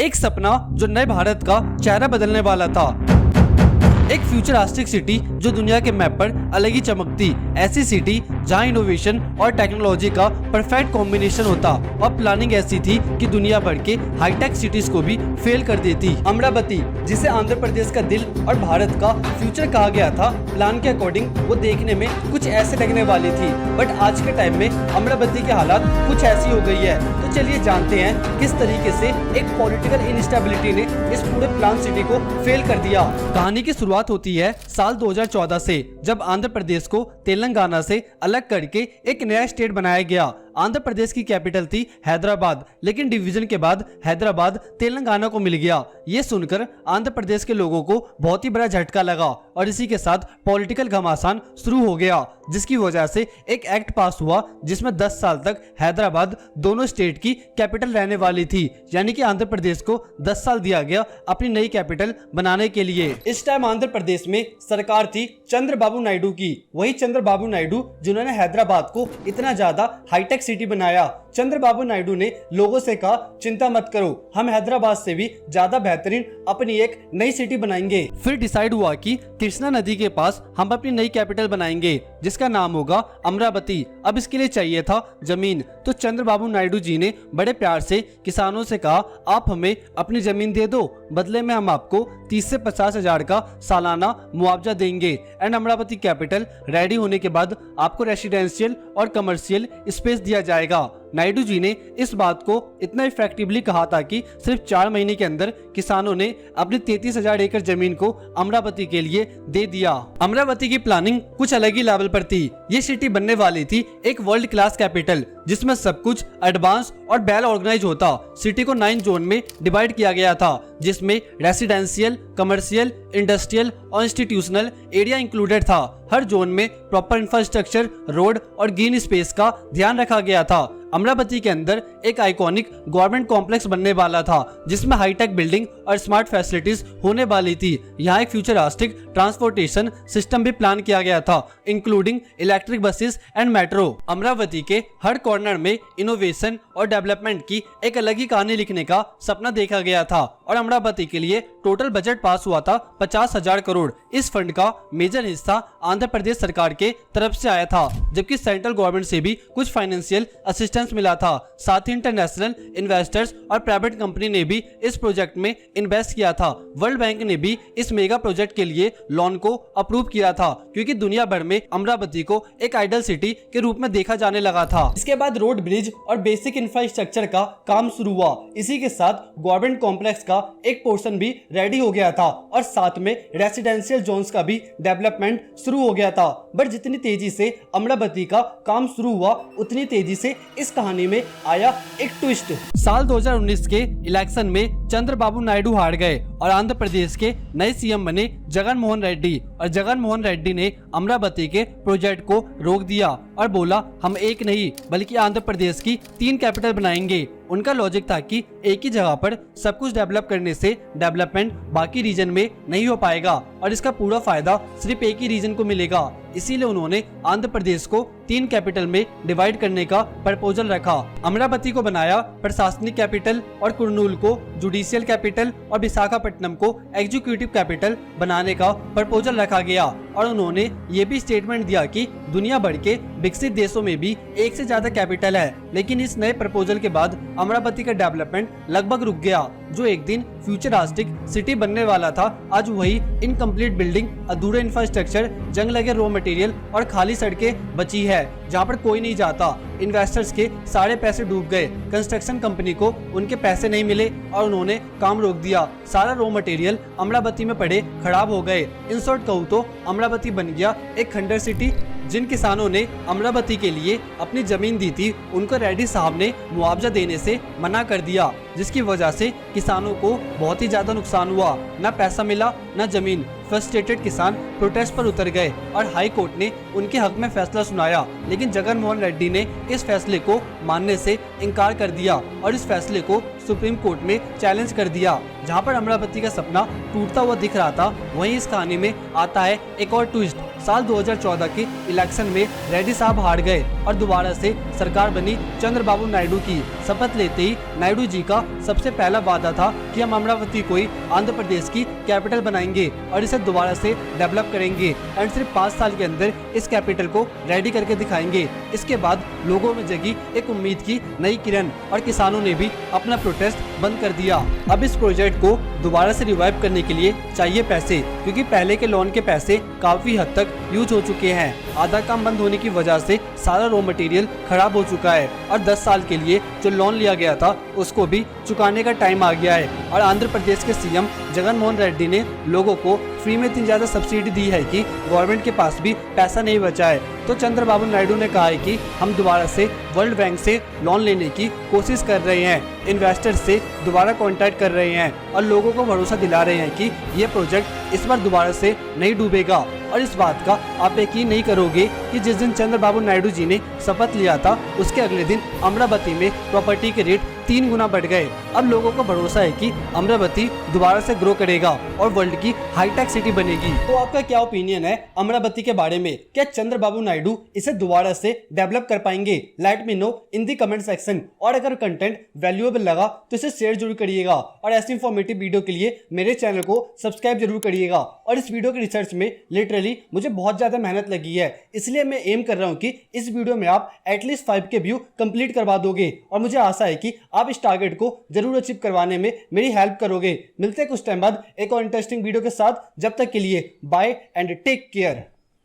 एक सपना जो नए भारत का चेहरा बदलने वाला था। एक फ्यूचरिस्टिक सिटी जो दुनिया के मैप पर अलग ही चमकती। ऐसी सिटी जहां इनोवेशन और टेक्नोलॉजी का परफेक्ट कॉम्बिनेशन होता और प्लानिंग ऐसी थी कि दुनिया भर के हाईटेक सिटीज को भी फेल कर देती। अमरावती, जिसे आंध्र प्रदेश का दिल और भारत का फ्यूचर कहा गया था, प्लान के अकॉर्डिंग वो देखने में कुछ ऐसे लगने वाली थी, बट आज के टाइम में अमरावती के हालात कुछ ऐसी हो गई है। तो चलिए जानते हैं किस तरीके से एक पॉलिटिकल इनस्टेबिलिटी ने इस पूरे प्लान सिटी को फेल कर दिया। कहानी की शुरुआत होती है साल 2014 से, जब आंध्र प्रदेश को तेलंगाना से अलग करके एक नया स्टेट बनाया गया। आंध्र प्रदेश की कैपिटल थी हैदराबाद, लेकिन डिवीजन के बाद हैदराबाद तेलंगाना को मिल गया। ये सुनकर आंध्र प्रदेश के लोगों को बहुत ही बड़ा झटका लगा और इसी के साथ पॉलिटिकल घमासान शुरू हो गया, जिसकी वजह से एक एक्ट पास हुआ जिसमें 10 साल तक हैदराबाद दोनों स्टेट की कैपिटल रहने वाली थी। यानी कि आंध्र प्रदेश को 10 साल दिया गया अपनी नई कैपिटल बनाने के लिए। इस टाइम आंध्र प्रदेश में सरकार थी चंद्रबाबू नायडू की। वही चंद्रबाबू नायडू जिन्होंने हैदराबाद को इतना ज्यादा हाईटेक सिटी बनाया। चंद्रबाबू नायडू ने लोगों से कहा, चिंता मत करो, हम हैदराबाद से भी ज्यादा बेहतरीन अपनी एक नई सिटी बनाएंगे। फिर डिसाइड हुआ कि कृष्णा नदी के पास हम अपनी नई कैपिटल बनाएंगे जिसका नाम होगा अमरावती। अब इसके लिए चाहिए था जमीन, तो चंद्रबाबू नायडू जी ने बड़े प्यार से किसानों से कहा, आप हमें अपनी जमीन दे दो, बदले में हम आपको 30 से 50 हजार का सालाना मुआवजा देंगे। एंड अमरावती कैपिटल रेडी होने के बाद आपको रेसिडेंशियल और कमर्शियल स्पेस दिया जाएगा। नायडू जी ने इस बात को इतना इफेक्टिवली कहा था कि सिर्फ 4 महीने के अंदर किसानों ने अपनी 33,000 एकड़ जमीन को अमरावती के लिए दे दिया। अमरावती की प्लानिंग कुछ अलग ही लेवल पर थी। ये सिटी बनने वाली थी एक वर्ल्ड क्लास कैपिटल जिसमें सब कुछ एडवांस और वेल ऑर्गेनाइज होता। सिटी को 9 जोन में डिवाइड किया गया था, जिसमें रेसिडेंशियल, कमर्शियल, इंडस्ट्रियल और इंस्टीट्यूशनल एरिया इंक्लूडेड था। हर जोन में प्रॉपर इंफ्रास्ट्रक्चर, रोड और ग्रीन स्पेस का ध्यान रखा गया था। अमरावती के अंदर एक आइकॉनिक गवर्नमेंट कॉम्प्लेक्स बनने वाला था जिसमें हाईटेक बिल्डिंग और स्मार्ट फैसिलिटीज होने वाली थी। यहाँ एक फ्यूचरिस्टिक ट्रांसपोर्टेशन सिस्टम भी प्लान किया गया था, including electric buses and metro. Amravati के हर कॉर्नर में इनोवेशन और डेवलपमेंट की एक अलग ही कहानी लिखने का सपना देखा गया था और अमरावती के लिए टोटल बजट पास हुआ था 50,000 करोड़। इस फंड का मेजर हिस्सा आंध्र प्रदेश सरकार के तरफ से आया था, जबकि सेंट्रल गवर्नमेंट से भी कुछ फाइनेंशियल असिस्टेंस मिला था। साथ ही इंटरनेशनल इन्वेस्टर्स और प्राइवेट कंपनी ने भी इस प्रोजेक्ट में इन्वेस्ट किया था। वर्ल्ड बैंक ने भी इस मेगा प्रोजेक्ट के लिए लोन को अप्रूव किया था, क्योंकि दुनिया भर में अमरावती को एक आइडल सिटी के रूप में देखा जाने लगा था। इसके बाद रोड, ब्रिज और बेसिक इंफ्रास्ट्रक्चर का काम शुरू हुआ। इसी के साथ गवर्नमेंट कॉम्प्लेक्स का एक पोर्शन भी रेडी हो गया था और साथ में रेसिडेंशियल जोन्स का भी डेवलपमेंट शुरू हो गया था। बट जितनी तेजी से अमरावती का काम शुरू हुआ, उतनी तेजी से इस कहानी में आया एक ट्विस्ट। साल 2019 के इलेक्शन में चंद्रबाबू नायडू हार गए और आंध्र प्रदेश के नए सीएम बने जगन मोहन रेड्डी। और जगन मोहन रेड्डी ने अमरावती के प्रोजेक्ट को रोक दिया और बोला, हम एक नहीं बल्कि आंध्र प्रदेश की 3 कैपिटल बनाएंगे। उनका लॉजिक था कि एक ही जगह पर सब कुछ डेवलप करने से डेवलपमेंट बाकी रीजन में नहीं हो पाएगा और इसका पूरा फायदा सिर्फ एक ही रीजन को मिलेगा। इसीलिए उन्होंने आंध्र प्रदेश को 3 कैपिटल में डिवाइड करने का प्रपोजल रखा। अमरावती को बनाया प्रशासनिक कैपिटल और कुर्नूल को जुडिशियल कैपिटल और विशाखापट्टनम को एग्जीक्यूटिव कैपिटल बनाने का प्रपोजल रखा गया। और उन्होंने ये भी स्टेटमेंट दिया कि दुनिया भर के विकसित देशों में भी एक से ज्यादा कैपिटल है, लेकिन इस नए प्रपोजल के बाद अमरावती का डेवलपमेंट लगभग रुक गया। जो एक दिन फ्यूचरिस्टिक सिटी बनने वाला था, आज वही इनकम्प्लीट बिल्डिंग, अधूरे इंफ्रास्ट्रक्चर, जंग लगे रॉ मटेरियल और खाली सड़कें बची है जहां पर कोई नहीं जाता। इन्वेस्टर्स के सारे पैसे डूब गए, कंस्ट्रक्शन कंपनी को उनके पैसे नहीं मिले और उन्होंने काम रोक दिया। सारा रॉ मटेरियल अमरावती में पड़े खराब हो गए। इन शॉर्ट कहूँ तो अमरावती बन गया एक खंडर सिटी। जिन किसानों ने अमरावती के लिए अपनी जमीन दी थी, उनको रेड्डी साहब ने मुआवजा देने से मना कर दिया, जिसकी वजह से किसानों को बहुत ही ज्यादा नुकसान हुआ। ना पैसा मिला, ना जमीन। फ्रस्ट्रेटेड किसान प्रोटेस्ट पर उतर गए और हाई कोर्ट ने उनके हक में फैसला सुनाया, लेकिन जगन मोहन रेड्डी ने इस फैसले को मानने से इनकार कर दिया और इस फैसले को सुप्रीम कोर्ट में चैलेंज कर दिया। जहां पर अमरावती का सपना टूटता हुआ दिख रहा था, वहीं इस कहानी में आता है एक और ट्विस्ट। साल 2014 के इलेक्शन में रेड्डी साहब हार गए और दोबारा से सरकार बनी चंद्रबाबू नायडू की। शपथ लेते ही नायडू जी का सबसे पहला वादा था कि हम अमरावती को ही आंध्र प्रदेश की कैपिटल बनाएंगे और इसे दोबारा से डेवलप करेंगे एंड सिर्फ 5 साल के अंदर इस कैपिटल को रेडी करके दिखाएंगे। इसके बाद लोगों में जगी एक उम्मीद की नई किरण और किसानों ने भी अपना प्रोटेस्ट बंद कर दिया। अब इस प्रोजेक्ट को दोबारा से रिवाइव करने के लिए चाहिए पैसे, क्योंकि पहले के लोन के पैसे काफी हद तक यूज हो चुके हैं। आधा काम बंद होने की वजह से सारा रॉ मटेरियल खराब हो चुका है और 10 साल के लिए जो लोन लिया गया था उसको भी चुकाने का टाइम आ गया है। और आंध्र प्रदेश के सीएम जगन मोहन रेड्डी ने लोगों को फ्री में इतनी ज्यादा सब्सिडी दी है कि गवर्नमेंट के पास भी पैसा नहीं बचा है। तो चंद्रबाबू नायडू ने कहा है कि हम दोबारा से वर्ल्ड बैंक से लोन लेने की कोशिश कर रहे हैं, इन्वेस्टर से दोबारा कांटेक्ट कर रहे हैं और लोगों को भरोसा दिला रहे हैं कि ये प्रोजेक्ट इस बार दोबारा से नहीं डूबेगा। और इस बात का आप यकीन नहीं करोगे कि जिस दिन चंद्रबाबू नायडू जी ने शपथ लिया था उसके अगले दिन अमरावती में प्रॉपर्टी के रेट 3 गुना बढ़ गए। अब लोगों को भरोसा है कि अमरावती दोबारा से ग्रो करेगा और वर्ल्ड की हाईटेक सिटी बनेगी। तो आपका क्या ओपिनियन है अमरावती के बारे में? क्या चंद्रबाबू नायडू इसे दोबारा से डेवलप कर पाएंगे? लेट मी नो इन दी कमेंट सेक्शन। और अगर कंटेंट वैल्यूएबल लगा तो इसे शेयर जरूर करिएगा और ऐसी इंफॉर्मेटिव वीडियो के लिए मेरे चैनल को सब्सक्राइब जरूर करिएगा। और इस वीडियो के रिसर्च में लिटरली मुझे बहुत ज्यादा मेहनत लगी है, इसलिए मैं एम कर रहा हूँ कि इस वीडियो में आप एटलीस्ट 5 के व्यू कंप्लीट करवा दोगे और मुझे आशा है कि आप इस टारगेट को जरूर अचीव करवाने में मेरी हेल्प करोगे। मिलते हैं कुछ टाइम बाद एक और इंटरेस्टिंग वीडियो के साथ। जब तक के लिए बाय एंड टेक केयर।